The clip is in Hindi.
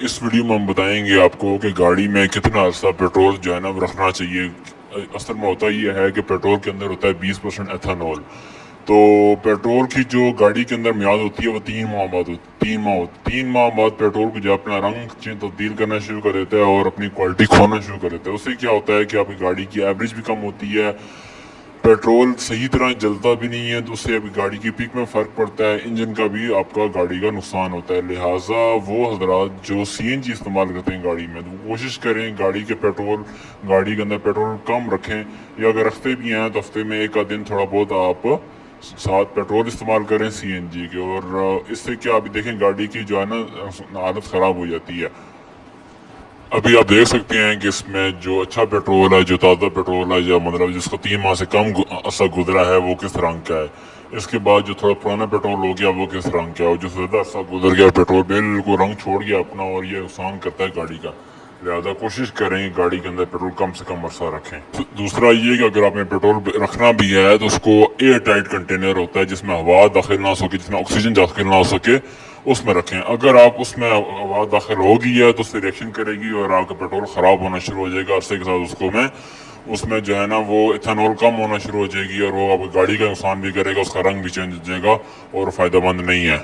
इस वीडियो में हम बताएंगे आपको कि गाड़ी में कितना अर्सा पेट्रोल जो है ना रखना चाहिए। असल में होता ये है कि पेट्रोल के अंदर होता है 20% एथेनॉल। तो पेट्रोल की जो गाड़ी के अंदर मियाद होती है वो 3 माह बाद होती 3 माह बाद पेट्रोल को जो अपना रंग तब्दील करना शुरू कर देता है और अपनी क्वालिटी खोना शुरू कर देता है। उससे क्या होता है कि आपकी गाड़ी की एवरेज भी कम होती है, पेट्रोल सही तरह जलता भी नहीं है, तो उससे अभी गाड़ी की पिक में फ़र्क पड़ता है, इंजन का भी आपका गाड़ी का नुकसान होता है। लिहाजा वो हजरात जो सीएनजी इस्तेमाल करते हैं गाड़ी में, तो कोशिश करें गाड़ी के अंदर पेट्रोल कम रखें, या अगर रखते भी हैं तो हफ्ते में एक आध दिन थोड़ा बहुत आप साथ पेट्रोल इस्तेमाल करें सीएनजी के। और इससे क्या अभी देखें गाड़ी की जो है ना हालत ख़राब हो जाती है। अभी आप देख सकते हैं कि इसमें जो अच्छा पेट्रोल है, जो ताज़ा पेट्रोल है, या मतलब जिसका 3 माह से कम अरसा गुजरा है, वो किस रंग का है। इसके बाद जो थोड़ा पुराना पेट्रोल हो गया वो किस रंग का है, और जो ज़्यादा अरसा गुजर गया पेट्रोल बिल्कुल रंग छोड़ गया अपना, और ये नुकसान करता है गाड़ी का। लिहाजा कोशिश करें गाड़ी के अंदर पेट्रोल कम से कम अरसा रखें। दूसरा ये कि अगर आपने पेट्रोल रखना भी है तो उसको एयर टाइट कंटेनर होता है जिसमें हवा दाखिल ना हो सके, जिसमें ऑक्सीजन दाखिल ना हो सके, उसमें रखें। अगर आप उसमें हवा दाखिल होगी है तो उससे रिएक्शन करेगी और आपका पेट्रोल ख़राब होना शुरू हो जाएगा। अरसे के साथ उसमें जो है ना वो इथेनॉल कम होना शुरू हो जाएगी और वो आपकी गाड़ी का नुकसान भी करेगा, उसका रंग भी चेंज हो जाएगा और फ़ायदेमंद नहीं है।